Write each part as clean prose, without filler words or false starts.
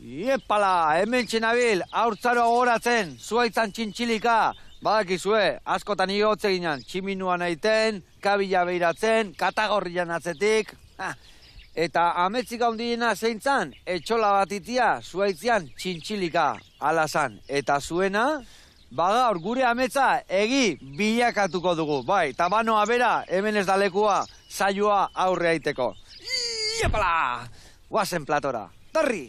Iepala, hemen txenabil, haurtzaro goratzen, zuaitzan txintxilika. Badakizue, askotan igotze ginen, tximinua nahiten, kabila behiratzen, katagorrian atzetik. Eta ametzik handiena zeintzan, etxola batitia, zuaitzean txintxilika alazan. Eta zuena, bagaur gure ametza egi bilakatuko dugu. Bai, tabanoa bera, hemen ez dalekua, saioa aurre aiteko. Iepala, guazen platora, tarri!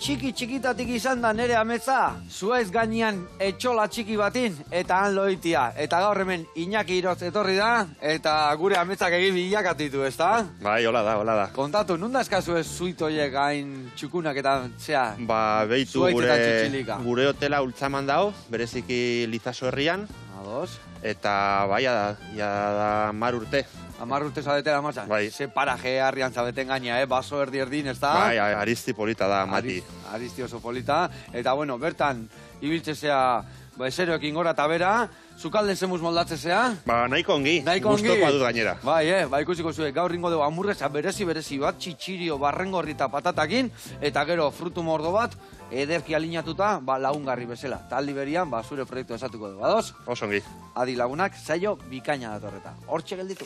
Txiki-txikitatik izan da nere ametza, Zuaiz gainean etxola txiki batin, eta han loitia. Eta gaur hemen Iñaki Irotz etorri da, eta gure ametzak egin bilakatitu, ezta? Bai, hola da, hola da. Kontatu, nun dazkazu ez zuitoiek gain txukunak eta, zea, Ba, behitu Zuaitz eta txintxilika? gure hotela ultzaman dao, bereziki Lizaso herrian, Ados. eta bai, ja da 10 urte. 10 urte zabetera martxan? Bai. Ze paraje harrian zabeten gaina, baso erdi-erdin, ezta? Bai, aristi polita da, mati. Aristi oso polita, eta bueno, bertan, ibiltzezea, eseroekin gora eta bera, zukalden zemuz moldatzezea? Ba, nahiko ongi, Nahiko ongi. gustokoa dut gainera. Bai, ikusiko zuek, gaur ringo dugu hamburguesa berezi bat, txitxirio, barrengorri eta patatakin, eta gero frutu mordo bat, ederki alinatuta, lagungarri bezala. Taldi berian, zure proiektu esatuko dugu, ados? Oso ongi. Adi lagunak, saio bikaina datorreta. Hortxe gelditu.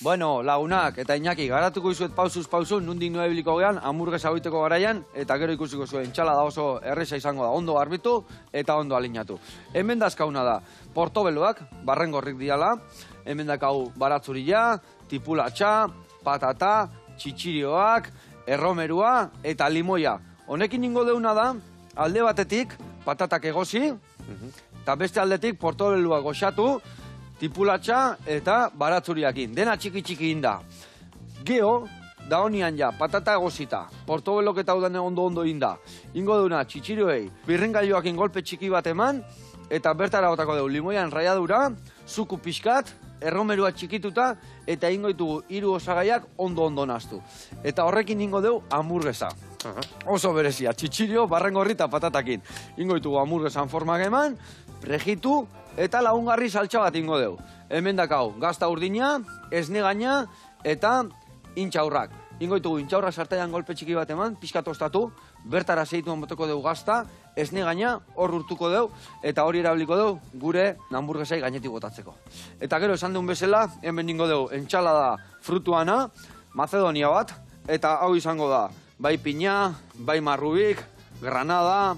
Bueno, lagunak eta Iñaki, garatuko izuet pausuz pausu, nundik nua ebiliko gean, hamburguesa goiteko garaian, eta gero ikusiko zuen, txala da oso erresa izango da, ondo garbitu eta ondo alinatu. Hemen dazkauna da, portobeloak, barrengorrik diala, hemen dakau baratzurila, tipulatxa, patata, txitxirioak, erromerua eta limoia. Honekin ningo deuna da, alde batetik, patatak egozi, eta beste aldetik portobelua goxatu, tipulatxa eta baratzuriakin. Dena txiki-txiki inda. Geo, da honian ja, patata egozita. Portobelok eta udane ondo inda. Ingo duna, txitxirioei, birringailuakin golpe txiki bat eman, eta bertara botako dugu limoian raiadura, zuku pixkat, erromerua txikituta, eta ingo ditugu 3 osagaiak ondo naztu. Eta horrekin ingo dugu hamburguesa. Oso berezia, txitxirio, barrengorri eta patatakin. Ingo ditugu hamburguesan formak eman, prejitu, eta lagungarri saltxa bat ingo dugu. Hemen dakau, gazta urdina, esne gaina, eta intxaurrak. Ingo ditugu intxaurrak sartaian golpe txiki bat eman, pixkat ostatu, bertara zeituan boteko dugu gazta, esne gaina, hor urtuko dugu, eta hori erabiliko dugu gure hamburguesai gainetik botatzeko. Eta gero esan duen bezala, hemen ingo dugu entxalada frutuana, Macedonia bat, eta hau izango da, bai pina, bai marrubik, granada,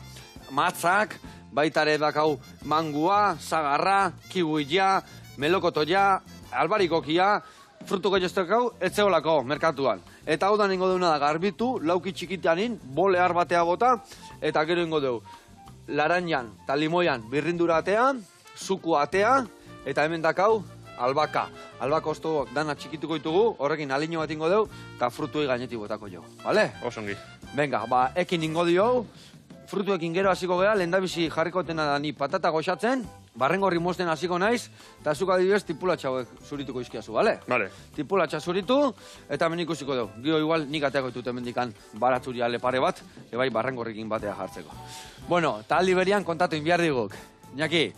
matzak, baitare dakau mangua, zagarra, kibuia, melokotoia, albarikokia, frutu gehiestekau, etzeolako merkatuan. Eta hau da ningo deuna da garbitu, lauki txikitanin, bole har batea bota, eta gero ingo dugu laranjan eta limoian birrindura atea, zuku atea, eta hemen dakau albaka. Albaka ostoak dana txikituko ditugu, horrekin alineo bat ingo dugu, eta frutuei gainetik botako jo. Bale? Osongi. Venga, ekin ingo dio, frutuekin gero hasiko gera, lehendabizi jarriko dena da ni patata goxatzen, barrengorri mozten hasiko naiz, eta zuk adibidez tipulatxa zurituko izkiazu, bale? Bale. Tipulatxa zuritu, eta hemen ikusiko dugu. Gio igual nik ateako ditut hemendikan baratzuri ale pare bat, ebai barrengorrikin batea jartzeko. Bueno, taldi berian kontatu inbiar diguk. Iñaki,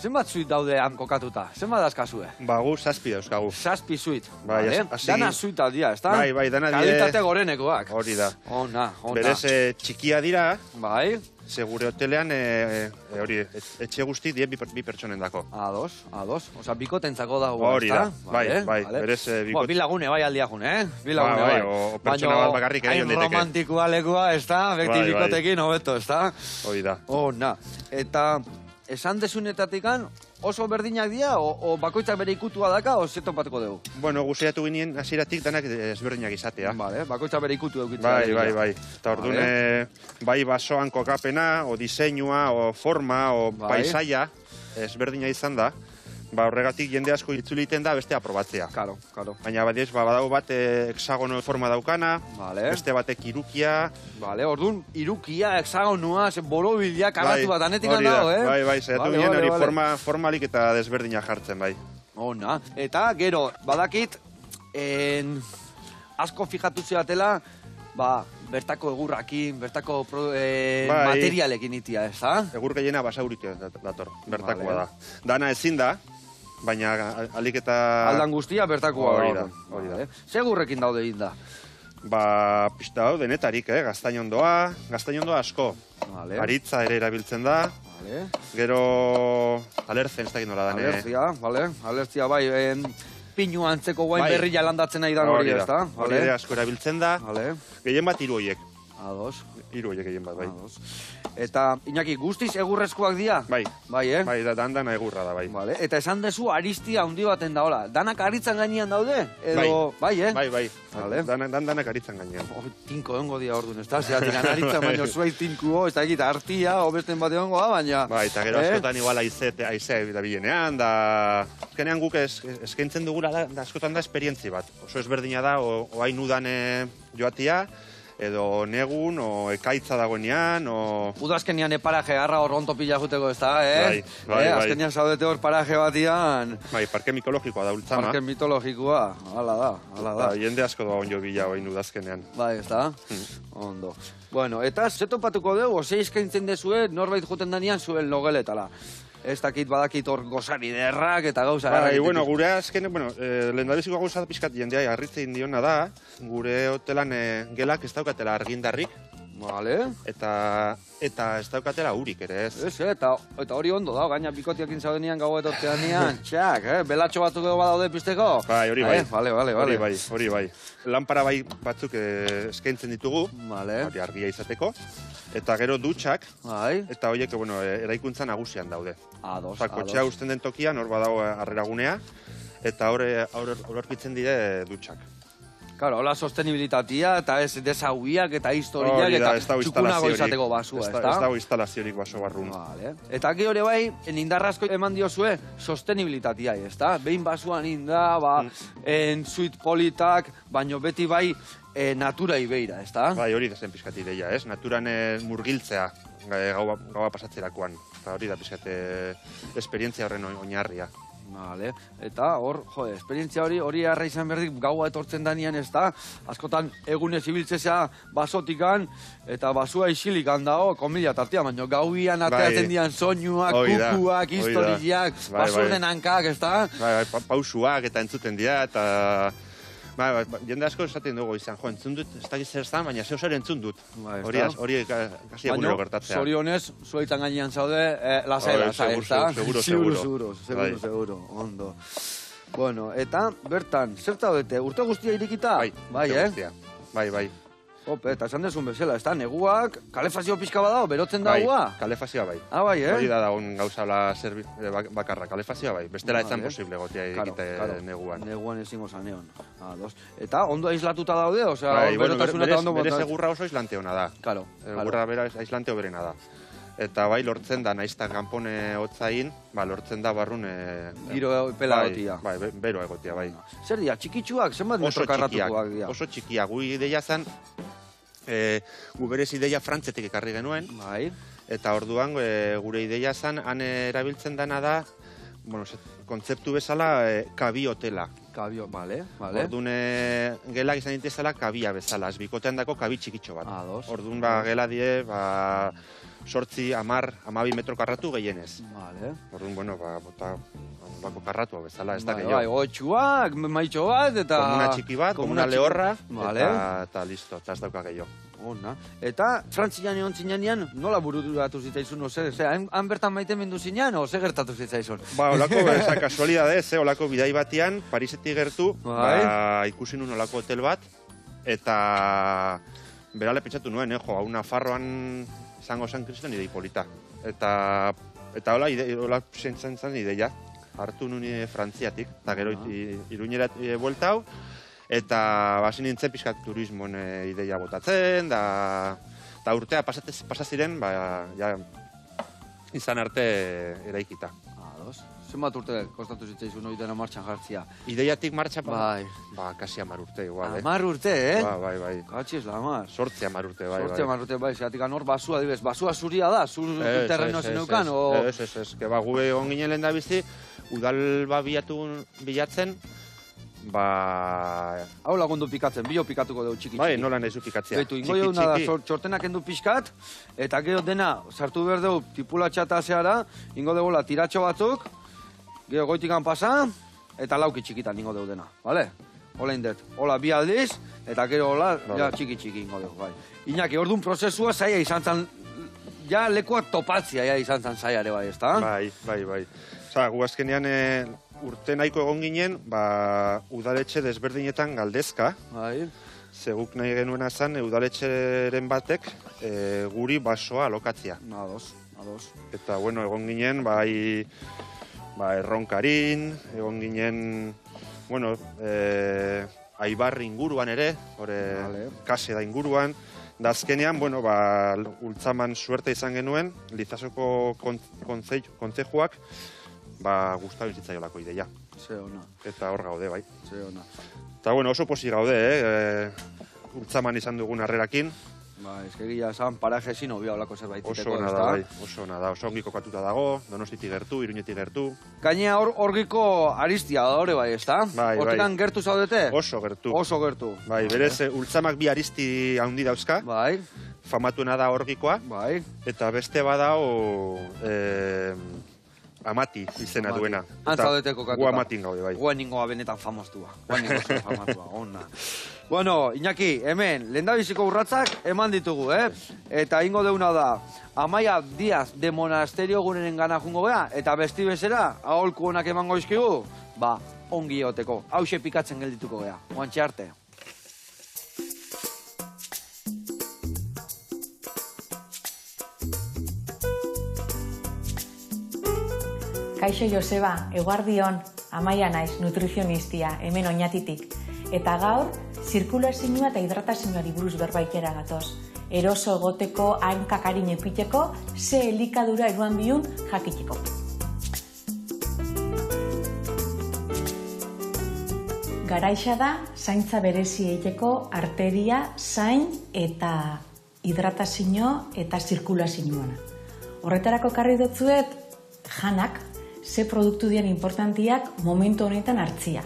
zenbat zuit daude han kokatuta? Zenbat dazkazue? Ba, gu 7 dauzkagu. 7 zuit. Bai, Dana zuita dira, ezta? Bai, dana dira. Kalitate gorenekoak. Hori da. Ona. Berez txikia dira, Bai. segure hotelean, hori, etxe guzti die bi pertsonen dako. Ados. Osa, bikotentzako da. Hori da, bai, berez bikote. Bi lagune bai aldiakun, Bi lagune bai. O pertsona bat bakarrik ere hain romantikoa lekua, ezta? Beti bikotekin hobeto, ezta? Hori da. Ona. Eta esan desunetatikan oso berdinak dira, o bakoitzak bere ikutua daka, o zetopatuko dugu? Bueno, guziatu ginen hasieratik danak ezberdinak izatea. Vale, bakoitzak bere ikutu eukitzea. Bai. Eta orduan, bai basoan kokapena, o diseinua, o forma, o paisaia, ezberdina izan da. Ba, horregatik jende asko itzuliten da beste aprobatzea. Claro. Baina badago bat hexagono forma daukana, beste batek irukia. Vale, orduan, irukia, hexagonua, borobila, karatu bat anetik handago, Bai, zaitu ginen hori formalik eta desberdina jartzen, bai. Ona, eta gero, badakit, asko fijatu zeatela, bertako egurrakin, bertako materialekin itia, ez da? Egur gehiena basaurik dator, bertakoa da. Dana ezin da, baina alik eta... Aldan guztia bertakoa hori da. Segurrekin daude inda? Pista hau, denetarik, gaztainondoa asko. Aritza ere erabiltzen da. Gero, alertzen, ez dakit nola dane. Alertzia, bai, pinu antzeko guain berria landatzen nahi da hori, ez da? Hori ere asko erabiltzen da. Gehien bat hiru horiek. Ados. Hiru horiek gehien bat, bai. Eta, Iñaki, guztiz egurrezkoak dira? Bai. Bai, Bai, dana egurra da, bai. Eta esan dezu aristia handi baten daola. Danak aritzan gainean daude? Edo, bai. Bai. Danak aritzan gainean. Tinko ongo dia orduan, ez da? Zeatik anaritzan, baina zuaiz tinkuo, ez da egit artia, obesten bate ongo da, baina... Bai, eta gero askotan igual aizea da bilenean, da... Azkenean guk eskaintzen dugula da askotan da esperientzi bat. Oso ezberdina da, oain udan joatia, edo negun, o ekaitza dagoenean, o... Udazkenian paraje garra hor onto pila juteko ez da, Bai. Azkenian zaudete hor paraje batian... Bai, parke mitologikoa da ultzama. Parke mitologikoa, hala da. Jende asko da onjo bila oain udazkenean. Bai, ez da? Ondo. Bueno, eta zetopatuko dugu, ose eskaintzen dezue, norbait juten danean zuen logeletala. Ez dakit badakit hor gozari derrak eta gauza. Bai, gure azken, lehendabiziko gauza da pixkat jendea harritzen diona da, gure hotelan gelak ez daukatela argindarrik. Vale. Eta ez daukatela urik ere, ez? Ez, eta hori ondo da, gaina bikotiakin zaudenean gau etortzean nian, txak, belatxo batzuk edo badaude pizteko? Bai, hori bai. Vale. Hori bai. Lanpara bai batzuk eskaintzen ditugu, hori argia izateko. Eta gero dutxak, eta horiek, eraikuntza nagusian daude. Ados. Kotxea usten den tokian, hor badago harreragunea, eta hor aurkitzen dire dutxak. Claro, hola sostenibilitatea, eta ez desauiak eta historiak, eta txukunago izateko basua, ez da? Ez dago instalaziorik baso barrun. Eta gero bai, indarrazko eman diozue sostenibilitatea, ez da? Behin basuan inda, zuit politak, baino beti bai naturai beira, ez da? Bai, hori da zen pizkat ideia, ez? Naturan murgiltzea gaua pasatzerakoan. Eta hori da pizkat esperientzia horren oinarria. Vale. Eta hor, esperientzia hori arra izan berdik gaua etortzen danean, ez da? Askotan egunez ibiltzea basotikan, eta basua isilik handao, komila tartia, baina gauian ateatzen dian soinuak, kukuak, historiak, basurden hankak, ez da? Bai, pausuak eta entzuten dira, eta... jende asko esaten dugu izan, entzun dut, ez dakiz zer zan, baina zeu zer entzun dut. Hori kasi egunero gertatzea. Zorionez, zuaitan gainean zaude, lasela, seguro, ondo. Bueno, eta bertan, zer zaudete, urte guztia irikita? Bai, bai. Ope, eta esan desun bezala, ez da, neguak, kalefazio pixka badao, berotzen da hua? Kalefazioa bai. Bai, Hori da dagoen gauzala bakarra, kalefazioa bai. Bestela ez zan posible gotia egite neguan. Neguan ezingo zaneon. Eta ondo aislatuta daude, osea, berotasuna eta ondo botan. Berez egurra oso aislante hona da. Egurra bera aislante hoberena da. Eta bai, lortzen da, naizta kanpone hotzain, lortzen da barrun... Giro pela egotia. Bai, bero egotia, bai. Zer dia, txikitsuak, zenbat metro karratukoak dira? Oso txikiak, gu ideia zen, gu berez ideia frantzetik ekarri genuen. Bai. Eta orduan, gure ideia zen, han erabiltzen dana da, kontzeptu bezala, kabi hotela. Kabio, bale. Orduan, gelak izan ditezala kabia bezala, bikotean dako kabi txikitxo bat. Orduan, gela die, 8, 10, 12 metro karratu gehienez. Orduan, bako karratua bezala, ez da gehiago. Goitxuak, maitxo bat, eta... Komuna txiki bat, komuna lehorra, eta listo, eta ez dauka gehiago. Eta Frantzian egon zinean, nola bururatu zitzaizun, han bertan maite mendu zinean, o ze gertatu zitzaizun? Olako, kasualidadez, olako bidai batean, Parisetik gertu, ikusi nun olako hotel bat, eta berale pentsatu nuen, hau Nafarroan zango zen kriston idei polita. Eta hola zentzen zen ideia. Hartu nuen Frantziatik, eta gero Iruñera bueltau, eta basi nintzen pixkat turismoen ideia botatzen, eta urtea pasaziren, izan arte eraikita. Zenbat urte kostatu zitzaizun hori dena martxan jartzia? Ideiatik martxan, kasi 10 urte, igual. 10 urte, Bai. Katxiz, lamar. 8 urte, bai. 8 urte, bai. Zeatik anor basua, dibes, basua zuria da, zur terreno zeneukan, o... Ez, gu egon ginen lehen da bizi, udal bilatzen, Hau lagundu pikatzen, bio pikatuko dugu txiki-txiki. Bai, nola nahizu pikatzea. Betu, ingo jo da txortenak endu pixkat, eta gero dena, sartu behar dugu tipulatxata zeara, ingo dugu tiratxo batzuk, gero goitikan pasa, eta lauki txikitan ingo dugu dena, bale? Hola indet, hola bi aldiz, eta gero hola, ja txiki-txiki ingo dugu, bai. Iñaki, orduan prozesua zaila izan zen, ja lekuak topatzia izan zen zaila ere bai, ezta? Bai. Osa, gu azkenean urte nahiko egon ginen, udaletxe desberdinetan galdezka. Bai. Zeguk nahi genuena zen, udaletxeren batek guri basoa alokatzia. Ados. Eta, bueno, egon ginen, Erronkarin, egon ginen, bueno, Aibarri inguruan ere, Kase da inguruan. Da azkenean, bueno, ultzaman suerte izan genuen, Lizasoko kontzejuak, gustatu zitzaiolako ideia. Ze ona. Eta hor gaude, bai. Ze ona. Eta, bueno, oso posi gaude, ultzaman izan dugun harrerakin. Ezkegia esan paraje ezin obia olako zerbait. Oso ona da, bai. Oso ona da. Oso ongi kokatuta dago, Donostitik gertu, Iruñetik gertu. Gainea orgiko aristia da hori bai, ezta? Bai. Hortikan gertu zaudete? Oso gertu. Bai, berez, ultzamak bi aristi handi dauzka. Bai. Famatuena da orgikoa. Bai. Eta beste badao Amati izena duena. Antzaudete kokatuta. Gu Amatin gaude, bai. Guen ningoa benetan famostua. Ona. Bueno, Iñaki, hemen, lehendabiziko urratzak eman ditugu, Eta ingo deuna da, Amaia Diaz de Monasterio gunenen gana jungo beha, eta besti bezera, aholku honak emango izkigu, ongi egoteko. Hauxe pikatzen geldituko beha. Oantxe arte. Kaixo Joseba, eguardion, Amaia naiz, nutrizionistia, hemen Oñatitik. Eta gaur, zirkulazioa eta hidratazioari buruz berbaikera gatoz. Eroso egoteko, hankakarin epiteko, ze elikadura eruan bihun jakiteko. Garaixa da, zaintza berezi eiteko arteria, zain eta hidratazio eta zirkulazioa. Horretarako karri dutzuet, janak, ze produktu dian importantiak momentu honetan hartzia.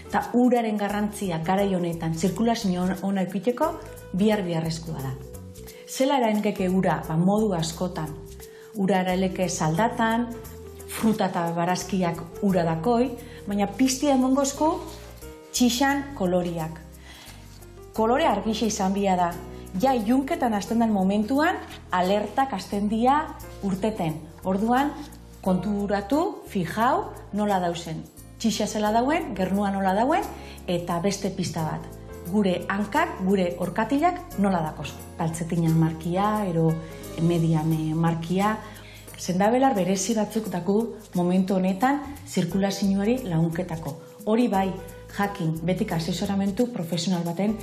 Eta uraren garrantzia garai honetan zirkulazio ona ekiteko biharrezkoa da. Zela eraengeke ura modu askotan. Ura eraleke saldatan, fruta eta barazkiak ura dakoi, baina piztia emongozko txixan koloriak. Kolore argixe izan bia da. Ja ilunketan hasten den momentuan alertak hasten dia urteten. Orduan, konturatu, fijau, nola dauzen. Txixa zela dauen, gernua nola dauen, eta beste pista bat. Gure hankak, gure orkatilak nola dakoz. Kaltzetinan markia, ero median markia. Zendabelar berezi batzuk daku momentu honetan zirkulazioari lagunketako. Hori bai, jakin, betik asesoramentu profesional baten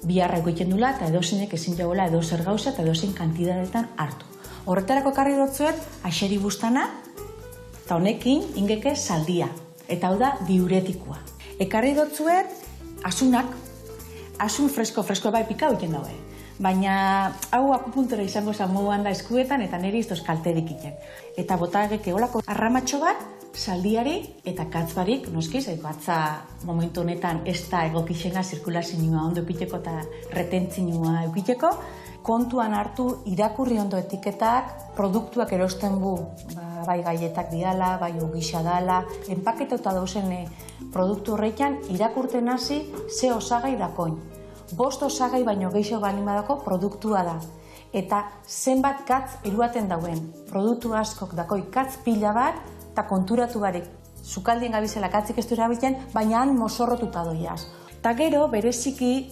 biharra egiten dula, eta edozeinek ezin jagoela edozer gauza eta edozein kantidadetan hartu. Horretarako karri dutzuet, aixeri bustana, eta honekin ingeke saldia. Eta hau da diuretikoa. Ekarri dutzuet, asunak, asun fresko bai pika egiten daue. Baina hau akupuntura izango zen moduan da eskuetan eta niri iztoz kalterik iten. Eta botageke olako arramatxo bat, saldiari eta katzbarik, noskiz, batza momentu honetan ez da egokixena zirkulazioa ondo epiteko eta retentzioa epiteko, kontuan hartu irakurri ondo etiketak, produktuak erosten bu, bai gaietak diala, bai ogisa dala, enpaketauta dauzen produktu horretan irakurten hasi ze osagai dakoin. 5 osagai baino gehiago balimadako produktua da. Eta zenbat katz eruaten dauen. Produktu askok dakoi katz pila bat, eta konturatu barik. Zukaldien gabizela katzik ez du erabiltzen, baina han mozorrotuta doiaz. Eta gero, bereziki,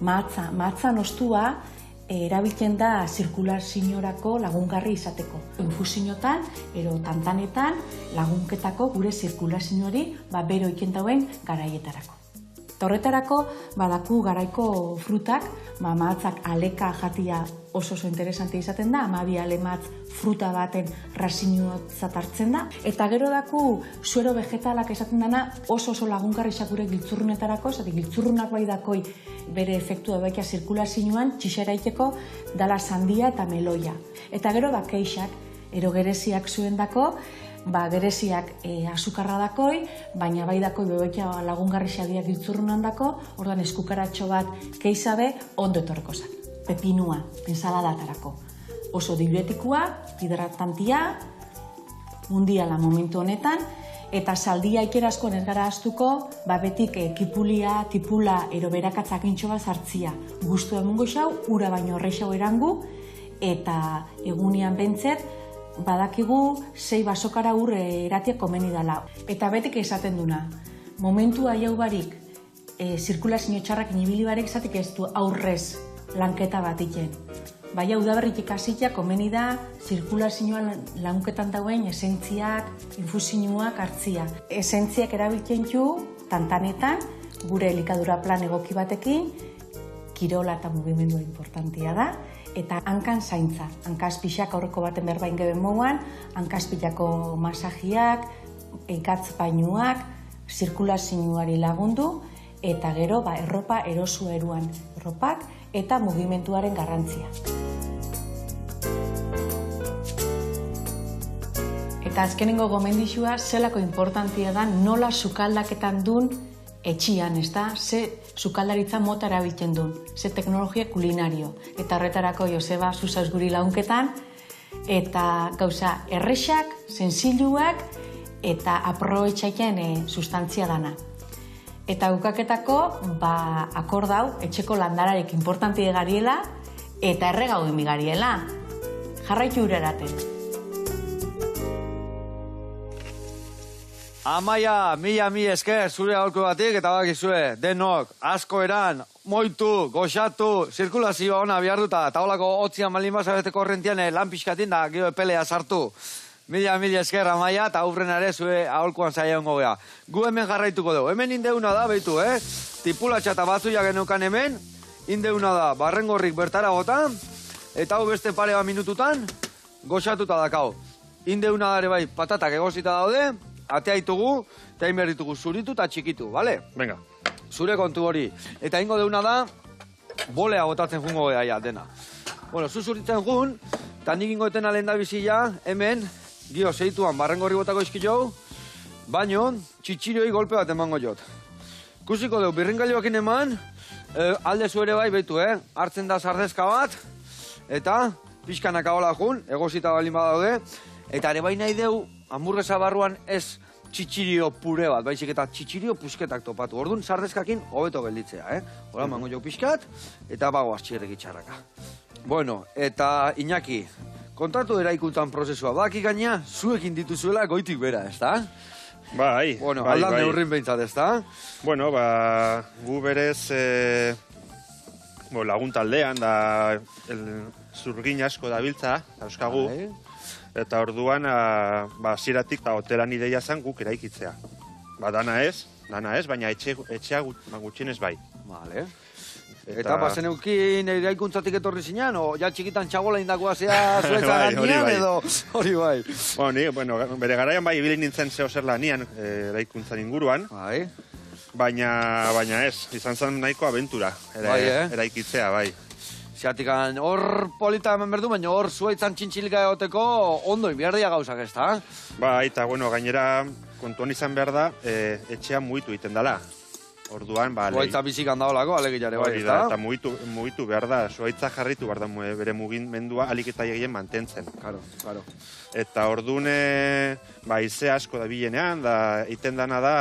mahatza nostua, erabiltzen da zirkulaziorako lagungarri izateko. Infusiotan, ero tantanetan, lagunketako gure zirkulazioari bero ikentauen garaietarako. Horretarako, badaku garaiko frutak, mahatzak aleka jatia oso interesante izaten da, 12 alematz fruta baten rasiniotzat hartzen da, eta gero daku suero vegetalak esaten dana oso lagungarri gure giltzurrunetarako, zati giltzurrunak bai dakoi bere efektua baikia zirkulazioan, txixeraiteko dala sandia eta meloia. Eta gero keixak, ero gereziak zuen dako, gereziak azukarra dakoi, baina bai dakoi bebekia lagungarri xabiak giltzurrunan dako, orduan eskukaratxo bat keizabe ondo etorreko zan. Pepinua, ensalaдаtarako. Oso diuretikua, hidratantia, mundiala momentu honetan, eta saldia ikerazko ez gara astuko, betik kipulia, tipula, ero berakatzak intxo bat zartzia. Gustu emungo xau, ura baino horrexau erangu, eta egunian bentzet, badakigu 6 basokara eratia komeni dala. Eta betik esaten duna, momentua jau barik, zirkulazio txarrak inibili barik zatik ez du aurrez lanketa bat iten. Baina udaberrik ikasitia komeni da zirkulazioan lanketan dauen esentziak, infusioak hartzia. Esentziak erabiltzen ju, tantanetan, gure elikadura plan egoki batekin, kirola eta mugimendua importantia da, eta hankan zaintza. Hankazpixak aurreko baten berbain geben moguan, hankazpixako masajiak, ikatz bainuak, zirkulazioari lagundu, eta gero erropa erosua eruan. Erropak eta mugimenduaren garrantzia. Eta azkenengo gomendixua zelako importantia da nola sukaldaketan dun etxian, ez da? Ze sukaldaritza mota erabiltzen duen, ze teknologia kulinario. Eta horretarako Joseba zuzauz guri launketan, eta gauza errexak, sensiluak, eta aprobetxaiten sustantzia dana. Eta ukaketako, akordau, etxeko landararik importanti gariela, eta erregau emigariela. Jarraitu ureraten. Amaia, mila esker, zure aholku batik, eta bakizue, denok, asko eran, moitu, goxatu, zirkulazioa ona biharduta, eta holako hotzian malin bazabeteko horrentian lan pixkatin da, gero epelea sartu. Mila esker, Amaia, eta aurrenare zure aholkuan zaila hongo geha. Gu hemen jarraituko dugu. Hemen indeuna da, behitu, tipulatxa eta batzuia geneukan hemen, indeuna da, barrengorrik bertara gota, eta hau beste pare bat minututan, goxatuta dakau. Indeuna dare bai, patatak egozita daude, atea ditugu, eta inberditugu zuritu eta txikitu, bale? Venga. Zure kontu hori. Eta ingo deuna da, bolea botatzen jungo geha ja, dena. Bueno, zuritzen jun, eta nik ingo etena lehen da bizila, hemen, gio, zeituan, barrengorri botako izkilou, baino, txitxirioi golpe bat emango jot. Kusiko dugu, birringailuakin eman, alde zuere bai, behitu, hartzen da sardezka bat, eta pixkanak ahola jun, egozita balin badaude, eta ere bai nahi deu, hamburguesa barruan ez txitxirio pure bat, baizik eta txitxirio pusketak topatu. Orduan, sardezkakin hobeto gelditzea, Hola, mango jo pixkat, eta bago txirreki txarraka. Bueno, eta Iñaki, kontatu eraikuntzan prozesua, baki gaina, zuekin dituzuela goitik bera, ez da? Bai, bueno, aldan neurrin behintzat, ez da? Bueno, gu berez lagun taldean, da zurgin asko dabiltza, euskagu, eta orduan, ziratik eta hotelan ideia zen guk eraikitzea. Dana ez, baina etxea gutxienez bai. Vale. Eta bazen eukin eraikuntzatik etorri zinean, o ja txikitan txagola indakoa zea zuetzak anian, edo hori bai. Bueno, bere garaian bai, ibili nintzen zeo zer lanian eraikuntzan inguruan, baina ez, izan zen nahiko abentura eraikitzea, bai. Zeatikan, hor polita hemen berdu, baina hor zuaitzan txintxilika egoteko ondo inbiardia gauzak ez da? Bai, eta gainera kontuan izan behar da, etxea mugitu egiten dela. Orduan, zuaitza bizikan daolako, alegilare bai, ez da? Eta mugitu behar da, zuaitza jarritu behar da bere mugimendua alik eta egien mantentzen. Claro. Eta orduan, ize asko da bilenean, da iten dana da,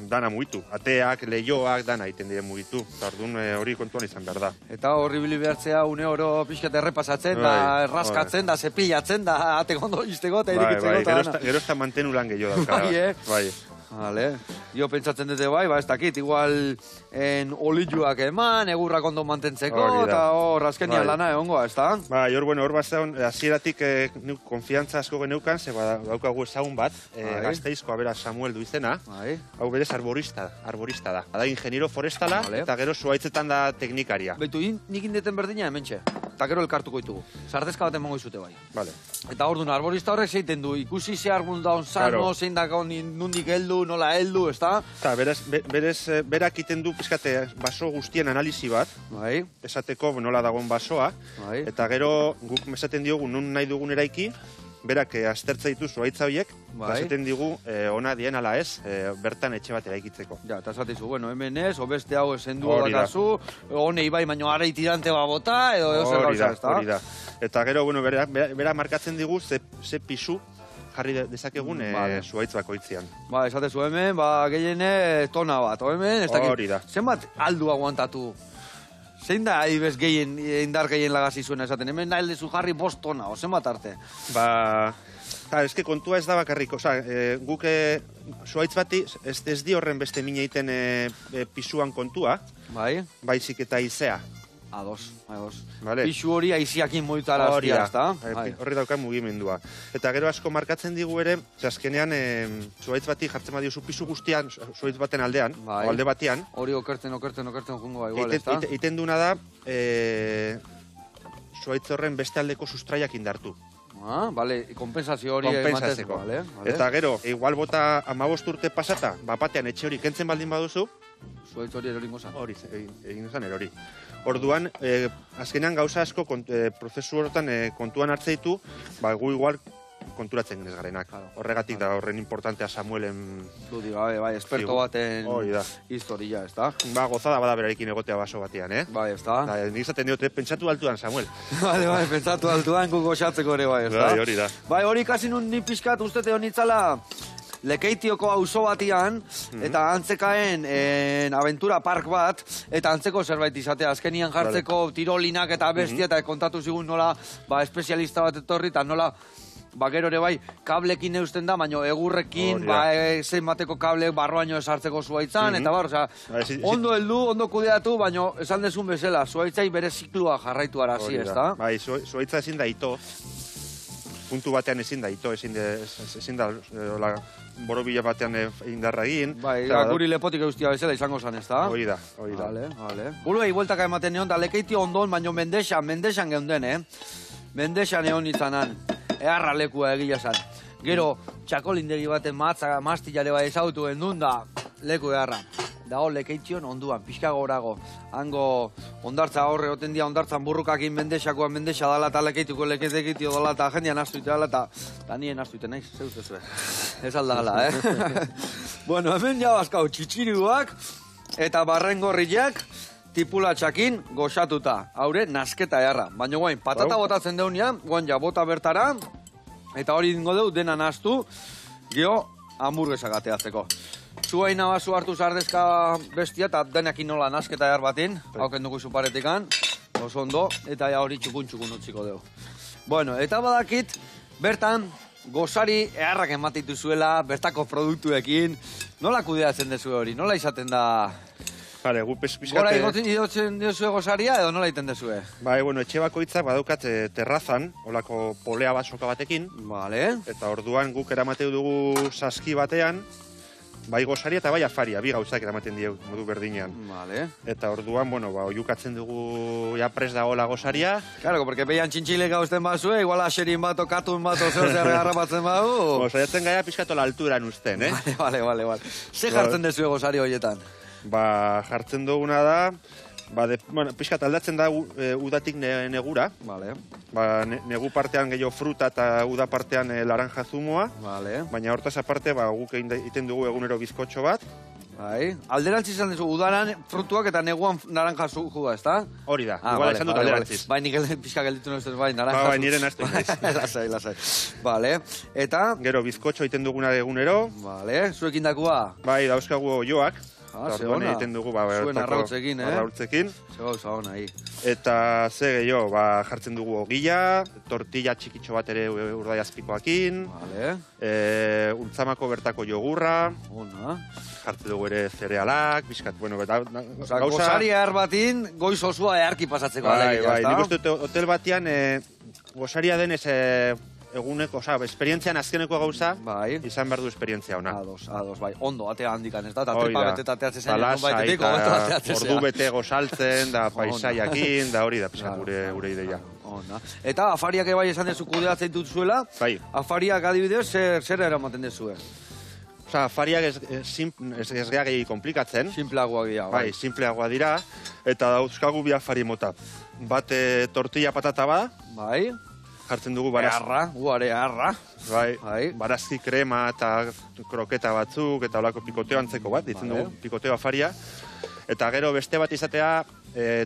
dana mugitu. Ateak, lehioak, dana iten dire mugitu. Eta orduan hori kontuan izan behar da. Eta horri bilibertzea une oro pixkat errepasatzen, da erraskatzen, da zepilatzen, da atekondo izteko eta irikitzeko. Gero ez da mantenu lan gehiago dauka. Bai, Vale. Jo pentsatzen dute bai, ez dakit, igual olioak eman, egurrak ondo mantentzeko, eta hor azkenian lana egongoa, ez da? Ba, hor bazean, hasieratik konfiantza asko geneukan, ze daukagu ezagun bat, Gasteizko abera Samuel du izena, hau berez arborista da. Da ingeniero forestala, eta gero zuaitzetan da teknikaria. Beitu, nik indeten berdina hementxe, eta gero elkartuko ditugu. Sardezka bat emango izute bai. Eta orduan, arborista horrek zeiten du, ikusi ze arbun daun sano, zein dako nundik heldu, nola heldu, ez da? Eta berez, berak iten du pizkate baso guztien analizi bat, esateko nola dagoen basoa, eta gero guk esaten diogu nun nahi dugun eraiki, berak aztertza ditu zuaitza horiek, eta esaten digu ona dien ala ez, bertan etxe bat eraikitzeko. Ja, eta esatizu, bueno, hemen ez, obeste hau esendu dakazu, honei bai, baino arai tirante bota, edo zer gauza, ez da? Hori da. Eta gero, bueno, bera markatzen digu ze pisu jarri dezakegun zuaitz bakoitzean. Ba, esatezu hemen, gehiene tona bat, hemen, ez dakit. Hori da. Zenbat aldu aguantatu? Zein da, adibez, indar gehien lagazi zuen esaten? Hemen nahi dezu jarri 5 tona, zenbat arte? Ba, eske kontua ez da bakarrik, guk zuaitz bati ez di horren beste mine egiten pisuan kontua, baizik eta izea. Ados. Pixu hori aiziakin moitara aztia, ez da? Horri daukan mugimendua. Eta gero asko markatzen digu ere, azkenean zuaitz bati jartzen badiozu pisu guztian zuaitz baten aldean, o alde batean. Hori okerten jungo igual, ez da? Iten duena da, zuaitz horren beste aldeko sustraiak indartu. Bale, kompensazio hori ematezko. Eta gero, igual bota 15 urte pasata, bapatean etxe hori kentzen baldin baduzu, zuaitz hori eroringo zan. Hori, egin zan erori. Orduan, azkenean gauza asko prozesu horretan kontuan hartze ditu, gu igual konturatzen genez garenak. Horregatik da horren importantea Samuelen... Dudi, bai, esperto baten historia, ez da? Ba, gozada bada berarekin egotea baso batean, Bai, ez da? Nik izaten diote, pentsatu altuan, Samuel. Bai, pentsatu altuan, guko xatzeko ere, bai, ez da? Bai, hori da. Bai, hori kasi nun ni pixkat ustete honitzala... Lekeitioko auzo batian, eta antzekaen aventura park bat, eta antzeko zerbait izatea, azkenian jartzeko tirolinak eta bestia, eta kontatu zigun nola espezialista bat etorri, eta nola gero ere bai, kablekin eusten da, baina egurrekin, zein bateko kable barroaino esartzeko zuaitzan, eta ondo heldu, ondo kudeatu, baina esan dezun bezala, zuaitzai bere ziklua jarraitu arazi, ez da? Bai, zuaitza ezin da ito, puntu batean ezin da ito, ezin da borobila batean indarra egin. Bai, guri lepotik eustia bezala izango zan, ez da? Hori da. Vale. Buruei bueltaka ematen neon, da Lekeiti ondon, baino Mendexan geunden, Mendexan egon itzanan, eharra lekua egila zan. Gero, txakolindegi baten mastillare bai ezautu gendun da, leku eharra. Dago Lekeition onduan, pixka gorago. Hango ondartza horre, oten dia ondartzan burrukakin Mendexakoa Mendexa dala eta Lekeitiko Lekeitio dala eta jendean astuite dala eta nien astuite naiz, zeuz ezue. Ez aldala, Bueno, hemen jabazkau txitxiriuak eta barrengorriak tipulatxakin goxatuta. Haure, nasketa eharra. Baina guain, patata botatzen deunean, guain ja bota bertara, eta hori dingo deu dena nastu, geho hamburguesak ateatzeko. Zuaina basu hartu sardezka bestia, eta denekin nola nasketa ehar batin, hauken dugu zuparetikan, oso ondo, eta hori txukun utziko dugu. Bueno, eta badakit, bertan, gozari eharrak ematitu zuela, bertako produktuekin, nola kudeatzen dezu hori, nola izaten da... Vale, gu pizkate... Gora igotzen dezue gozaria edo nola iten dezue? Bai, bueno, etxe bakoitzak badaukat terrazan, olako polea basoka batekin. Vale. Eta orduan guk eramateu dugu saski batean, bai gozaria eta bai afaria, bi gauzak eramaten diegu modu berdinean. Vale. Eta orduan, bueno, oiukatzen dugu ja pres dagoela gozaria. Claro, porque peian txintxile gauzten bazue, igual aserin bat, katun bat, zer garrapatzen badu. Saiatzen gaia pizkatola alturan usten, Vale. Ze jartzen dezue gozari horietan? Jartzen duguna da, pixkat aldatzen da udatik negura. Vale. Negu partean gehiago fruta eta uda partean laranja zumoa. Vale. Baina hortaz aparte, guk egiten dugu egunero bizkotxo bat. Bai. Alderantziz izan duzu, udaran frutuak eta neguan naranja zujua, ez da? Hori da, igual esan dut alderantziz. Bai, nik pixka gelditu nuzten, bai, naranja zujua. Bai, nire naztu naiz. Lasai. Vale. Eta? Gero bizkotxo egiten duguna egunero. Vale. Zuekin dakua? Bai, dauzkagu oioak. Orduan egiten dugu, zuen arrautzekin, arrautzekin. Ze gauza hona, Eta ze gehiago, jartzen dugu ogila, tortilla txikitxo bat ere urdaiazpikoakin, ultzamako bertako jogurra, jartzen dugu ere zerealak, bizkat, bueno, eta gauza... Gozari ehar batin, goiz osua eharki pasatzeko alegia, nik uste hotel batean, gozaria denez eguneko, esperientzian azkeneko gauza, izan behar du esperientzia ona. Ados, bai, ondo, atea handikan, ez da, eta tripa beteta teatzen zen, ordu bete gozaltzen, da paisaiakin, da hori da, gure ideia. Eta afariak bai esan dezu kudeatzen dut zuela, afariak adibidez, zer eramaten dezue? Afariak ez geha gehi komplikatzen. Simpleagoak dira. Bai, simpleagoa dira, eta dauzkagu bi afari mota. Bat tortilla patata bada, bai, jartzen dugu arra. Bai, barazki krema eta kroketa batzuk eta olako pikoteo antzeko bat, ditzen dugu pikoteo afaria. Eta gero beste bat izatea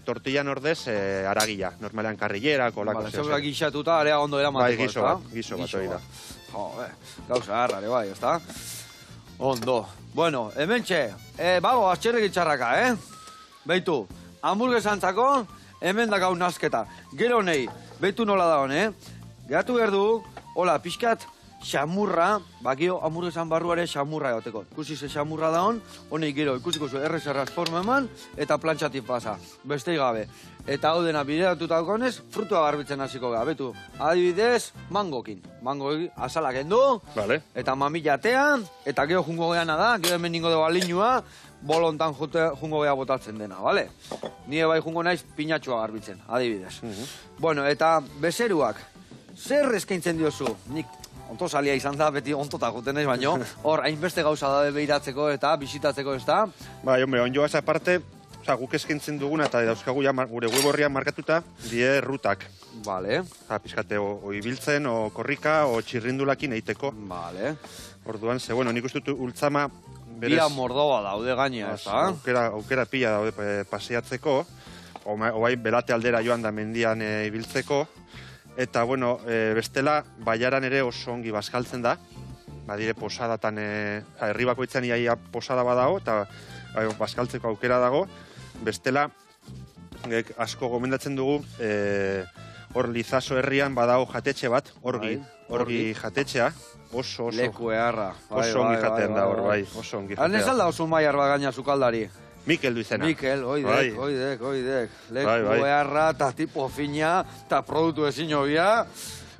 tortillan ordez aragia, normalean karrillerak, olako. Zeurak gixatuta, area ondo eramateko. Bai, gizo bat, hori da. Gauza arra, ere bai, ezta? Ondo. Bueno, hementxe, bago, aztxerrek itxarraka, Beitu, hamburguesantzako, hemen da gau nazketa. Gero nei, beitu nola da hon, Geratu behar du, hola, pixkat, xamurra, bakio, hamburguesan barruare xamurra egoteko. Ikusi ze xamurra da hon, honei gero, ikusiko zu, errez forma eman, eta plantxatik pasa, bestei gabe. Eta hau dena bideratuta dagoenez, frutua garbitzen hasiko gara, betu. Adibidez, mangokin. Mangokin, azalak endu, eta mamillatea, eta gero jungo geana da, gero hemen ningo dugu alinua, bolontan jungo geha botatzen dena, bale? Nire bai jungo naiz pinatxua garbitzen, adibidez. Bueno, eta bezeruak, zer eskaintzen diozu? Nik onto salia izan da, beti ontota juten naiz, baino, hor, hainbeste gauza da behiratzeko eta bisitatzeko, ez da? Bai, hombre, onjoaz aparte, guk eskaintzen duguna eta dauzkagu gure web horrian markatuta, die rutak. Bale. Pizkate, o ibiltzen, o korrika, o txirrindulakin eiteko. Bale. Orduan, bueno, nik uste dut ultzama... Bia mordoa daude gaina, ez da? Aukera pila daude paseatzeko, oai belate aldera joan da mendian ibiltzeko, eta, bueno, bestela, baiaran ere oso ongi bazkaltzen da, badire posadatan, herri bakoitzan iaia posada badago, eta bazkaltzeko aukera dago, bestela, asko gomendatzen dugu, hor Lizaso herrian badago jatetxe bat, orgi jatetxea, oso leku eharra. Oso ongi jatean da hor, bai, oso ongi jatea. Han ez alda oso maiar bagaina zukaldari? Mikel du izena. Mikel, oidek. Leku eharra, eta tipo fina, eta produktu ezin hobia.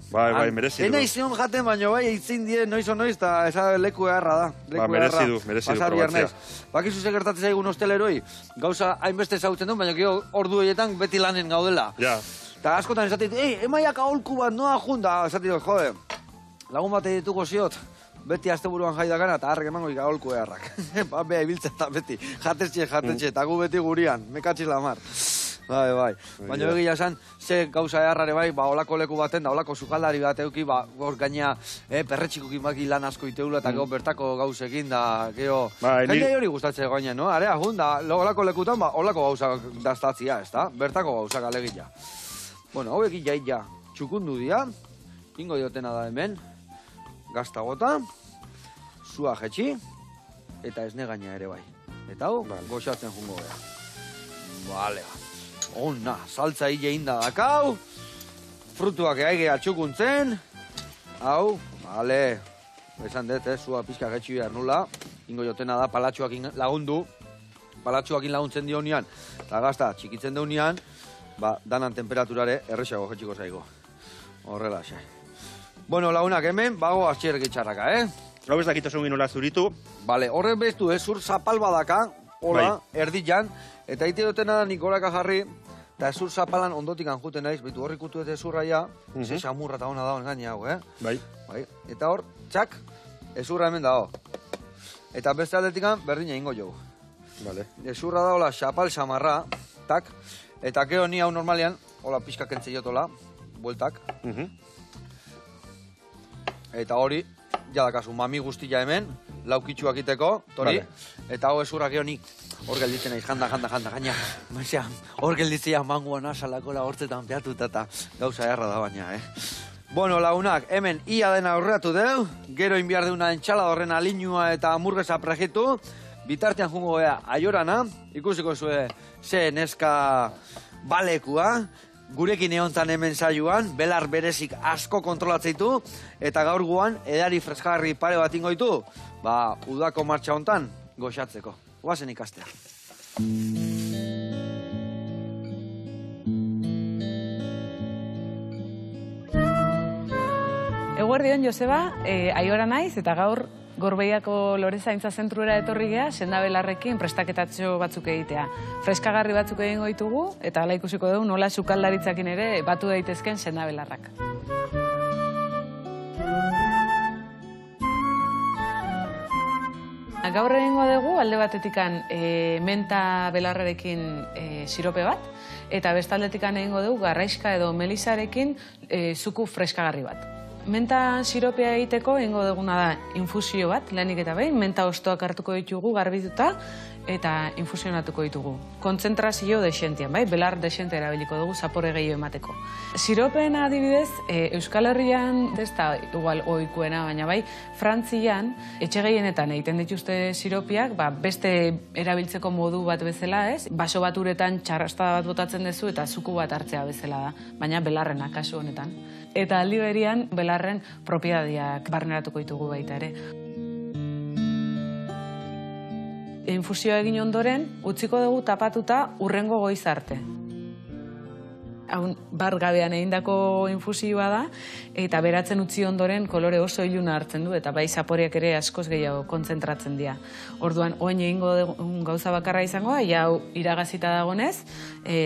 Bai, merezi du. Ena izion jaten baino, bai, eitzin die, noiz o noiz, eta eza leku eharra da. Merezi du probatzea. Bakizu ze gertatzen zaigun hosteleroi, gauza hainbeste zautzen duen, baina gero ordu horietan beti lanen gaudela. Ja. Eta askotan esatit, emaiak aholku bat noa junda, esatit, jode, lagun bate dituko ziot, beti asteburuan jaidakana, eta harrek emango aholku eharrak. Beha ibiltzen eta beti, jatetxe, eta gu beti gurian, mekatxiz lamar. Bai. Baina egia esan, ze gauza eharrare bai, olako leku baten da, olako sukaldari bat euki, hor gaina perretxikukin baki lan asko iteula, eta gero bertako gauzekin da, gero... Gaina hori gustatzen gaina, no? Are, ahun, da, olako lekutan, olako gauza daztatzia, ez da? Bertako gauzak alegia. Bueno, hauek jaia txukundu dira, ingo diotena da hemen, gaztagota, zua jetxi, eta esne gaina ere bai. Eta hau, goxatzen jungo gara. Bale, ona, saltza hile inda dakau, frutuak eaigea txukuntzen, hau, bale, esan dut, zua pizka jetxi behar nula, ingo diotena da palatxoakin lagundu, palatxoakin laguntzen dionian, eta gazta txikitzen deunian, danan temperaturare errexago jetxiko zaigo. Horrela, xe. Bueno, lagunak hemen, bago aztxerrek itxarraka, Hau ez dakito zeugin nola zuritu. Bale, horren bestu, zur zapal badaka, hola, erdian, eta ite dutena da Nikolaka jarri, eta zur zapalan ondotik anjuten naiz, behitu horrik utu eta ezurraia, ze xamurra eta hona dagoen gaina hau, Bai. Eta hor, txak, ezurra hemen dago. Eta beste aldetikan, berdina ingo jo. Vale. Ezurra da, hola, xapal xamarra, tak, eta gero ni hau normalian, hola, pixka kentze jotola, bueltak. Eta hori, jadakazu, mami guztia hemen, laukitxuak iteko, tori, eta hau ezurrak gero nik, hor gelditzen naiz, janda, gaina, maizea, hor gelditzea manguan asalakola hortzetan peatuta eta gauza erra da baina, Bueno, lagunak, hemen ia dena aurreatu deu, gero inbiar deuna entxala horren alinua eta hamburguesa prejitu, Bitartean jungo gea Aiorana, ikusiko zue ze neska balekua, gurekin egontzan hemen saioan, belar berezik asko kontrolatzeitu, eta gaur guan edari freskagarri pare bat ingoitu, udako martxa hontan goxatzeko. Guazen ikastea. Eguerdion, Joseba, Aiora naiz, eta gaur Gorbeiako Lorezaintza Zentruera etorri gea, sendabelarrekin prestaketatxo batzuk egitea. Freskagarri batzuk egingo ditugu, eta hala ikusiko dugu nola sukaldaritzakin ere batu daitezken sendabelarrak. Gaur egingo dugu alde batetikan menta belarrarekin sirope bat, eta bestaldetikan egingo dugu garraiska edo melisarekin zuku freskagarri bat. Menta siropea egiteko egingo duguna da infusio bat, lehenik eta behin, menta hostoak hartuko ditugu garbituta eta infusionatuko ditugu. Kontzentrazio desentian, belar desente erabiliko dugu zapore gehiago emateko. Siropeen adibidez, Euskal Herrian, ez da igual ohikoena, baina Frantzian, etxe gehienetan egiten dituzte siropiak, beste erabiltzeko modu bat bezala, ez? Baso bat uretan txarrastada bat botatzen duzu eta zuku bat hartzea bezala da, baina belarrena kasu honetan. Eta aldi berian, belarren propiedadiak barneratuko ditugu baita ere. Infusioa egin ondoren, utziko dugu tapatuta urrengo goiz arte. Hau bar gabean egindako infusioa da, eta beratzen utzi ondoren kolore oso iluna hartzen du, eta zaporeak ere askoz gehiago kontzentratzen dira. Orduan, oin egingo dugu gauza bakarra izango da, hau iragazita dagonez,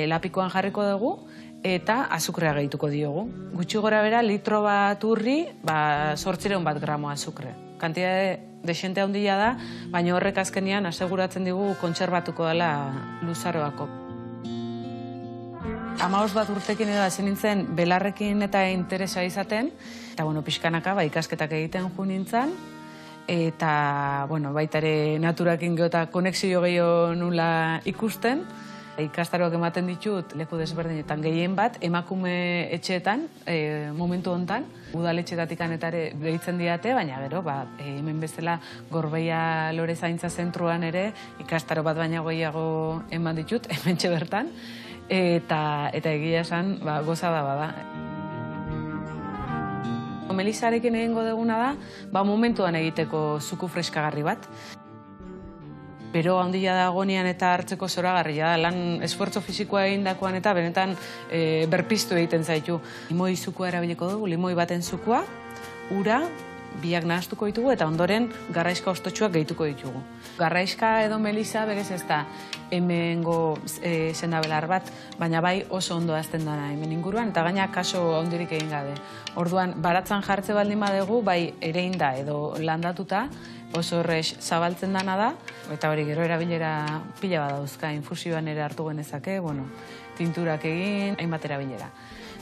lapikoan jarriko dugu, eta azukrea gehituko diogu. Gutxi gora bera, litro bat urri, 800 gramo azukre. Kantitate desente handia da, baina horrek azkenean aseguratzen digu kontserbatuko dela luzaroako. 15 bat urtekin edo hasi nintzen belarrekin eta interesa izaten, eta pixkanaka ikasketak egiten jo nintzen, eta baita ere naturakin geota konexio gehiago nula ikusten. Ikastaroak ematen ditut leku desberdinetan gehien bat, emakume etxeetan, momentu hontan, udaletxeetatik anetare behitzen diate, baina gero, hemen bezala Gorbeia Lorezaintza Zentruan ere, ikastaro bat baina gehiago eman ditut, hemen bertan, eta egia esan, gozada bada. Melisarekin egingo duguna da, momentuan egiteko zuku freskagarri bat. Bero handia dagonean eta hartzeko zoragarria da, lan esfuerzo fisikoa egindakoan eta benetan berpiztu egiten zaitu. Limoi zukua erabiliko dugu, limoi baten zukua, ura, biak nahastuko ditugu eta ondoren garraiska ostotsuak gehituko ditugu. Garraiska edo melisa berez ez da hemengo sendabelar bat, baina oso ondo azten dana hemen inguruan, eta gaina kaso handirik egin gabe. Orduan, baratzan jartze baldin badegu, ereinda edo landatuta, oso horrez zabaltzen dana da, eta hori gero erabilera pila bat dauzka, infusioan ere hartu genezake, tinturak egin, hainbat erabilera.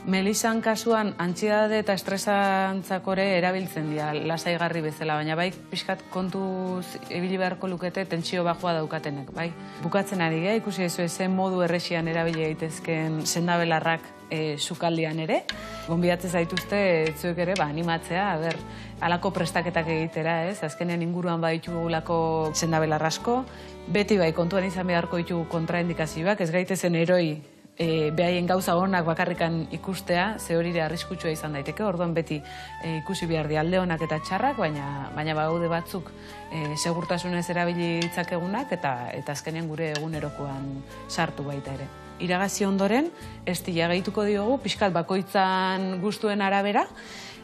Melisan kasuan antsiedade eta estresantzakore erabiltzen dira lasaigarri bezala, baina pixkat kontuz ibili beharko lukete tentsio bajoa daukatenek, Bukatzen ari geha, ikusi ez zen modu erresian erabili daitezken sendabelarrak sukaldian ere. Gonbidatzen zaituzte zuek ere animatzea, halako prestaketak egitera, ez? Azkenean inguruan baditugulako sendabelar asko, beti kontuan izan beharko ditugu kontraindikazioak, ez gaitezen eroi behaien gauza honak bakarrikan ikustea, ze hori arriskutsua izan daiteke, orduan beti ikusi behar di alde honak eta txarrak, baina baude batzuk segurtasunez erabili ditzakegunak eta azkenean gure egunerokoan sartu baita ere. Iragazi ondoren, estila gehituko diogu, pixkat bakoitzan gustuen arabera,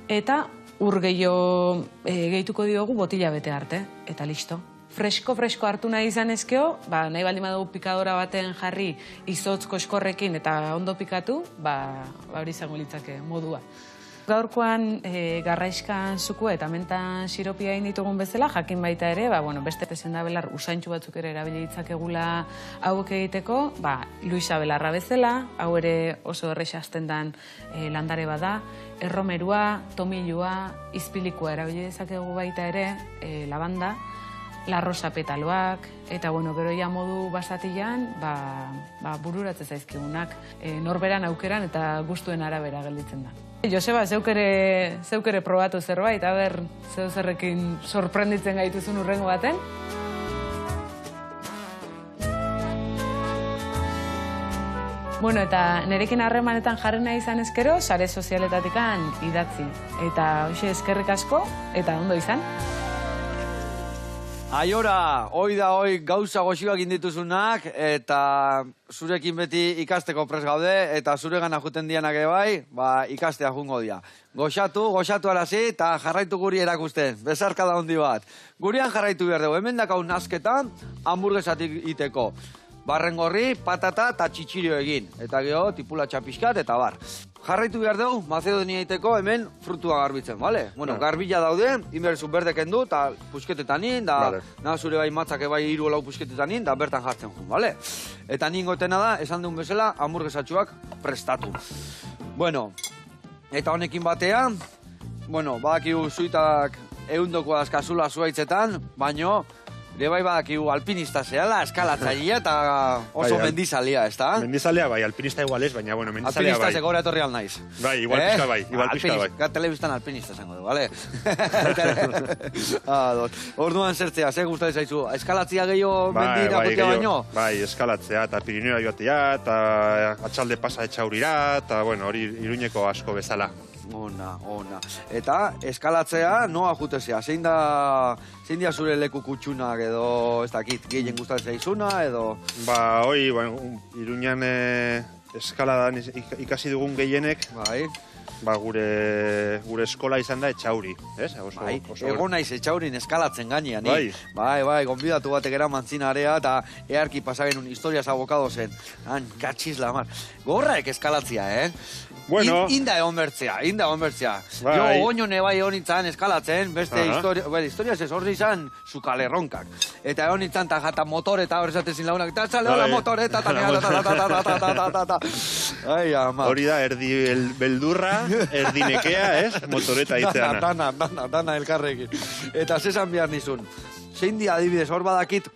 eta ur gehiago gehituko diogu botila bete arte, eta listo. Fresko hartu nahi izan ezkeo, nahi baldin badugu pikadora baten jarri izotz koskorrekin eta ondo pikatu, hori izango litzake modua. Gaurkoan garraiskan zukua eta mentan siropia egin ditugun bezala, jakin baita ere, beste sendabelar usaintxu batzuk ere erabili ditzakegula hauek egiteko, Luisa belarra bezala, hau ere oso errexa hasten den landare bada, erromerua, tomilua, izpilikua erabili ditzakegu baita ere, lavanda, la rosa petaloak, eta gero ja modu basatian, bururatzen zaizkigunak, norberan aukeran eta gustuen arabera gelditzen da. Joseba, zeuk ere probatu zerbait, zeu zerrekin sorprenditzen gaituzun urrengo baten? Bueno, eta nerekin harremanetan jarri nahi izan ezkero, sare sozialetatikan idatzi. Eta hoxe eskerrik asko, eta ondo izan. Aiora, hoi da hoi gauza goxioak indituzunak, eta zurekin beti ikasteko pres gaude, eta zure gana juten dianak bai, ikastea jungo dia. Goxatu arazi, eta jarraitu guri erakusten, bezarka da hondi bat. Gurian jarraitu behar dugu, hemen dakau nazketan, hamburguesatik iteko. Barrengorri, patata eta txitxirio egin. Eta geho, tipula txapiskat eta bar. Jarraitu behar dugu, Macedonia iteko hemen frutua garbitzen, bale? Bueno, garbila daude, inberzu berde kendu, eta pusketetan in, da zure bai matzak bai 3-4 pusketetan in, da bertan jartzen jun, bale? Eta ningotena da, esan duen bezala, hamburguesatxuak prestatu. Bueno, eta honekin batean, bueno, badakigu zuitak ehundoko dazkazula zuaitzetan, baino, bai badakigu alpinista zehala, eskalatzailea eta oso mendizalia, ez da? Mendizalia bai, alpinista igual ez, baina, bueno, mendizalia bai. Alpinista zegora etorri alnaiz. Bai, igual pixka bai. Telebistan alpinista zengo du, bale? Orduan zertzea, ze guztatzen zaizu, eskalatzia gehiago mendira putea baino? Bai, eskalatzea, eta Pirinioa joatea, eta atxalde pasa etxaurira, eta, bueno, hori Iruñeko asko bezala. Ona. Eta eskalatzea, noa jutezea? Zein dia zure leku kutxunak edo, ez dakit, gehien gustatzen zaizuna edo? Hoi, Iruñan eskaladan ikasi dugun gehienek, gure eskola izan da etxauri, ez? Ego naiz etxaurin eskalatzen gainean, ni? Bai, gonbidatu batek eraman zinarea eta earki pasagenun historiaz abokado zen. Katxiz lamar. Gorraek eskalatzia, Bueno... Inda egon bertzea. Jo, oinone bai egon itzan eskalatzen, beste historiaz ez horri izan sukalerronkak. Eta egon itzan ta jata motor eta hor esaten zin launak, eta txale hola motor eta Ai, ama. Hori da, erdi beldurra, erdi nekea, ez? Motoreta itzeana. Dana elkarrekin. Eta zesan behar nizun. Zein dia adibidez, hor badakit,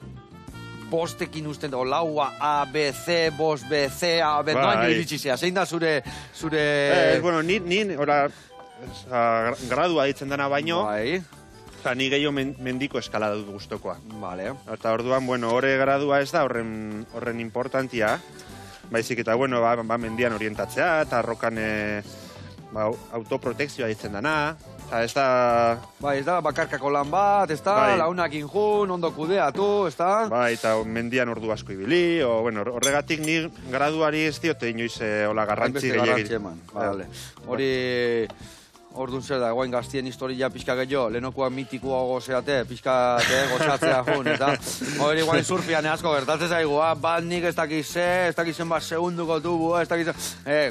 bostekin usten dago, laua, A, B, C, bost, B, C, A, B, noaino iritsizea. Zein da zure... Bueno, ni, gradua ditzen dana baino, eta ni gehiago mendiko eskalada dut gustokoa. Vale. Eta orduan, bueno, horre gradua ez da horren importantia, baizik eta, bueno, mendian orientatzea, eta arrokan autoprotekzioa ditzen dana, ez da... Ez da bakarkako lan bat, ez da, launak injun, ondo kudeatu, ez da? Eta mendian ordu asko ibili, horregatik ni graduari ez diote inoiz hola garrantzi gehiagin. Hori... Orduan zer da, guain gaztien historia pixka gehiago, lehenokoa mitikoa gozeate, pixka gozatzea jun, eta hori guain surfian asko gertatzen zaigu, bat nik ez dakizen bat segunduko tubu, ez dakizen,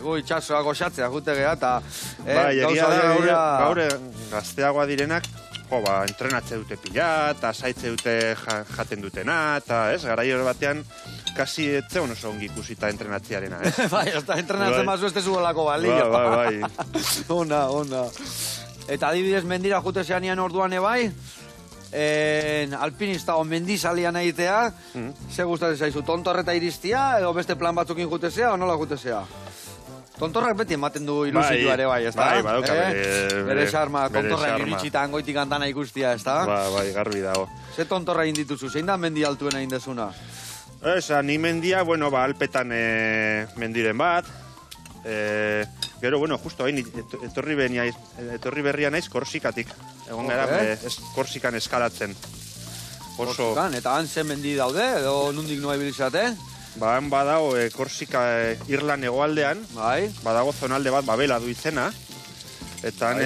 gu itxasoa gozatzea jute geha, eta egia da, gaur gazteagoa direnak, entrenatze dute pila, eta zaitze dute jaten dutena, eta garai hori batean, kasi etzeon oso ongi ikusita entrenatziarena, Bai, hasta entrenatzen mazu ez tezuelako balio. Bai. Ona. Eta adibidez mendira jute zeanian orduan ebai, alpinista o mendizalian egitea, ze gustatzen zaizu, tontorreta iristia, edo beste plan batzukin jutezea, o nola jutezea? Tontorrak beti ematen du ilusioa ere bai, ez da? Bai, badauka bere xarma, tontorrak iritsita angoitik antana ikustia, ez da? Bai, garbi dago. Ze tontorra indituzu, zein da mendi altuen egin dezuna? Ni mendia, alpetan mendiren bat. Gero, justo hain, etorri berria naiz Korsikatik. Egon gara, Korsikan eskalatzen. Korsikan, eta han zen mendi daude, edo nundik noa ibilizate? Han badago Korsika Irlan hegoaldean, badago zonalde bat Babela du izena, eta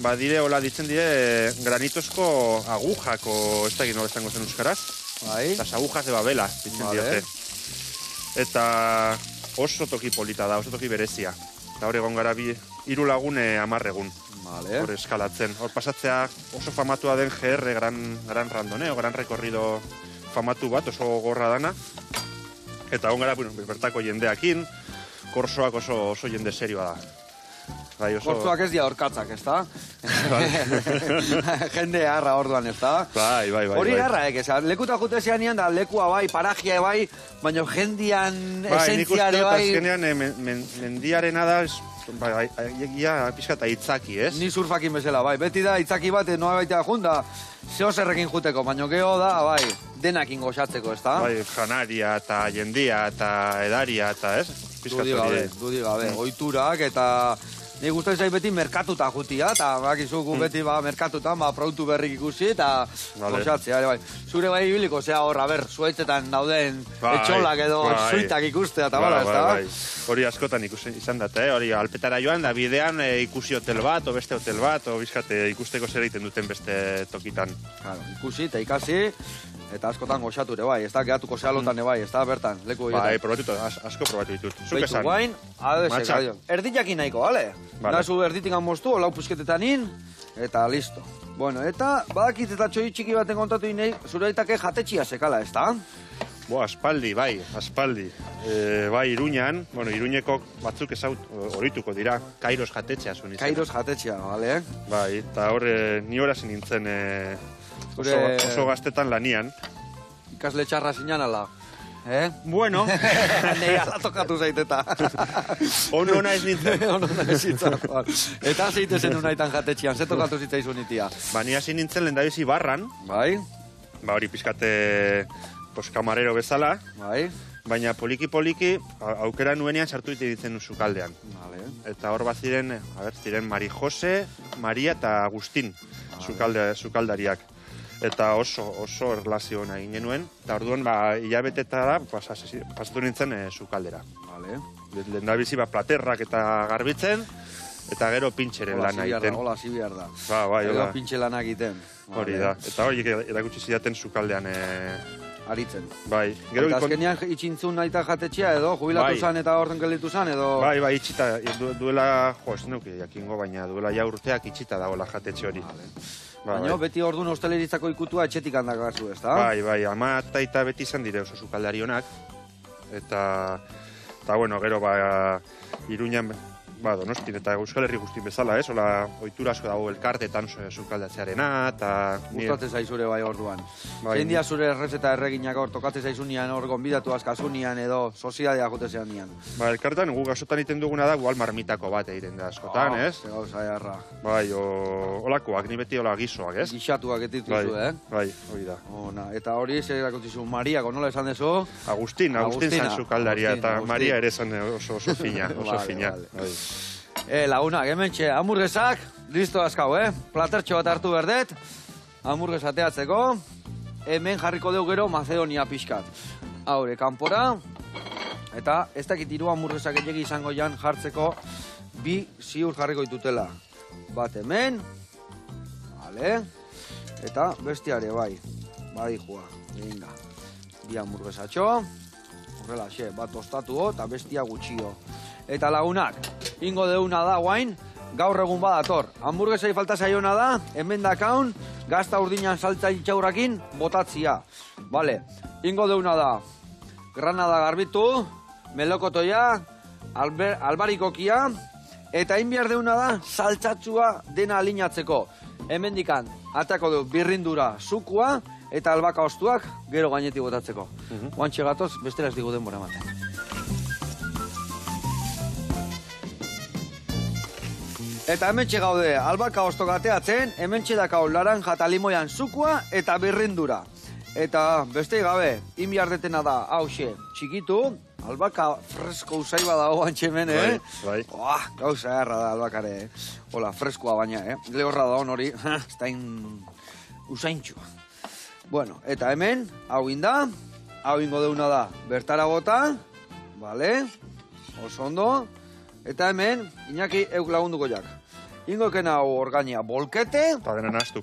badire, hola ditzen dire, granitozko agujako, ez da egin nola estango zen euskaraz, las agujas de Babela ditzen diote. Eta oso toki polita da, oso toki berezia. Eta hor egon gara 3 lagune 10 egun. Hor eskalatzen. Hor pasatzea oso famatua den GR, gran randoneo, gran recorrido famatu bat, oso gorra dana. Eta egon gara, bertako jendeakin, korsoak oso jende serioa da. Korsoak ez dia orkatzak, ez da? Jende harra orduan, ez da? Bai. Hori harra, lekuta jute zean da, lekua bai, parajia bai, baina jendian esentziare bai... Nik uste azkenean mendiarena da, egia pixka eta itzaki, ez? Ni surfakin bezala, bai. Beti da, itzaki bat, noa baitea junda, zehozerrekin juteko, baina geho da, bai, denakin goxatzeko, ez da? Bai, janaria eta jendia eta edaria eta, ez? Dudi gabe, oiturak eta nik guztain zait beti merkatuta jutia, eta bakizugu beti merkatutan produktu berrik ikusi eta gozatzea. Zure bai ibiliko, hor, zuaitzetan dauden etxolak edo zuitak ikustea, eta bala, ez da? Hori askotan izan dut, hori alpetara joan, da bidean ikusi hotel bat, o beste hotel bat, o bizkate ikusteko zer egiten duten beste tokitan. Ikusi eta ikasi, eta askotan goxatu ere bai, ez da, gehatuko zealotan ere bai, ez da, bertan, leku egiten. Asko probatu ditut. Beitu guain, erdiakin nahiko, bale? Nazu erditik moztu, lau pusketetan in, eta listo. Bueno, eta badakit eta txoi txiki baten kontatu inei, zure aitake jatetxia sekala, ez da? Aspaldi, aspaldi. Bai, Iruñan, Iruñeko batzuk horituko dira, Kairos jatetxea zuen izan. Kairos jatetxea, bale? Bai, eta hor, ni horazen nintzen oso gaztetan lanian. Ikasle txarra zinan ala. Bueno. Nei ala tokatu zaiteta. Ono naiz nintzen. Ono naiz nintzen. Eta zeitezen unaitan jatetxian, ze tokatu zitzaizun itia? Ni hasi nintzen lehendabizi barran. Bai. Hori pizkate kamarero bezala. Bai. Baina poliki-poliki aukera nuenean sartu ditzen sukaldean. Eta hor bat ziren Mari Jose, Maria eta Agustin sukaldariak. Eta oso erlazio hona egin genuen, eta orduan hilabetetara pasatu nintzen sukaldera. Lehendabizi platerrak eta garbitzen, eta gero pintxeren lana egiten. Hola, hasi behar da. Gero pintxe lana egiten. Hori da, eta hori erakutsi zidaten sukaldean aritzen. Bai. Eta azkenean itxintzun nahi eta jatetxea edo, jubilatu zan eta horren gelditu zan edo... Bai, itxita, duela, ez nuke jakingo, baina duela urteak itxita dagoela jatetxe hori. Baina beti orduan hosteleritzako ikutua etxetik handak gazu, ez da? Bai, ama eta beti izan dire oso sukaldari honak. Eta, gero, Iruñan, Donostin eta Euskal Herri guztin bezala, ez? Ola, ohitura asko dago elkartetan sukaldatzearena, eta... Gustatzen zaizure bai orduan. Zein dia zure errezeta erreginak hor, tokatzen zaizunean hor, gonbidatu askazunian edo, soziadea jotezean nian? Elkartean, guk askotan iten duguna da, gual marmitako bat egiten da askotan, ez? Gauza eharra. Olakoak, ni beti hola gizoak, ez? Gixatuak etituzu, Bai, hori da. Eta hori, zer erakutzizu, Mariako, nola esan dezu? Agustin zan sukaldaria, eta Maria ere zan oso fina, oso fina. Lagunak, hementxe, hamburguesak, listo azkau, platertxo bat hartu berdet, hamburgues ateatzeko, hemen jarriko dugu gero Macedonia pixkat. Haure, kanpora, eta ez dakit hiru hamburguesak egegi izango jan jartzeko bi ziur jarriko ditutela. Bat hemen, vale, eta bestiare bai, badijua, venga, bi hamburguesatxo, horrela, bat tostatu eta bestia gutxio. Eta lagunak, ingo deuna da guain, gaur egun badator. Hamburguesai falta zaiona da, hemen dakaun, gazta urdinan saltza itxaurrakin, botatzia. Vale, ingo deuna da, granada garbitu, melokotoia, albarikokia, eta inbiar deuna da, saltzatzua dena alinatzeko. Hemen dikan, atako du birrindura zukua, eta albaka ostuak, gero gainetik botatzeko. Guantxe gatoz, bestera ez digu denbora ematen. Eta hementxe gaude, albaka ostok ateatzen, hementxe dakau laranja eta limoian zukua eta birrindura. Eta beste gabe, inbiardetena da, hause, txikitu, albaka fresko usai bada hoan txemen, Bai. Gauza erra da albakare, hola, freskoa baina, lehorra da hon hori, ez da usaintxua. Bueno, eta hemen, hau inda, hau ingo deuna da, bertara bota, vale, oso ondo, eta hemen, Iñaki euk lagunduko jak. Ingoken hau orgaina bolkete,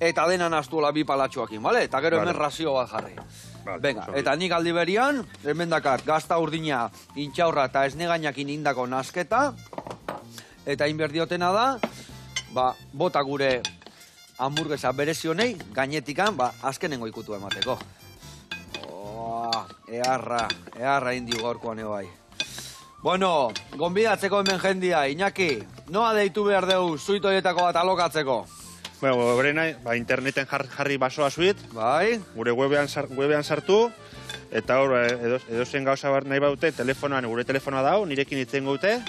eta dena nastu hola bi palatxoakin, bale? Eta gero hemen razio bat jarri. Venga, eta nik aldi berian, hemen dakar, gazta urdina, intxaurra eta esnegainakin indako nasketa, eta inberdiotena da, bota gure hamburguesa berezionei, gainetikan, azkenengo ikutu emateko. Eharra indio gaurkoan bai. Bueno, gonbidatzeko hemen jendia, Iñaki, noa deitu behar dugu zuitoietako bat alokatzeko? Bueno, interneten jarri basoa zuit, gure webean sartu, eta hor, edozen gauza nahi badute, gure telefonoa dau, nirekin itzen gaute,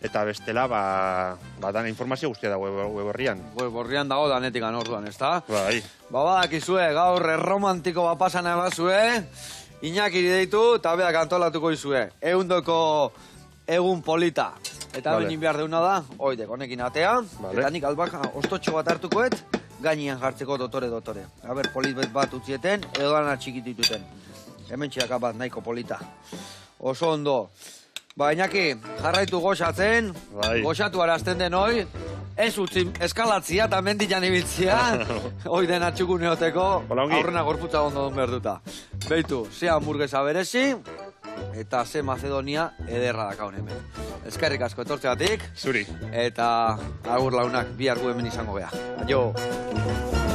eta bestela, dan informazio guztia da web horrian. Web horrian dago danetikan orduan, ez da? Bai. Badakizue, gaur erromantiko bat pasana ebazue, Iñaki deitu eta beak antolatuko izue. Eundoko egun polita. Eta hemen behar deuna da, oidek, honekin atea, eta nik albaka ostotxo bat hartukoet, gainean jartzeko dotore. Aber, polit bat utzieten, edo dana txikitituten. Hemen txeaka bat nahiko polita. Oso ondo. Ba, Iñaki, jarraitu goxatzen, goxatu arazten den hoi, ez utzi eskalatzia eta mendian ibiltzia, hoi den atxukuneoteko, aurrena gorputza ondo behar duta. Beitu, ze hamburguesa berezi, eta ze Macedonia ederra dakaun hemen. Eskerrik asko etortzegatik. Zuri. Eta agur launak, bihar gu hemen izango gea. Aio!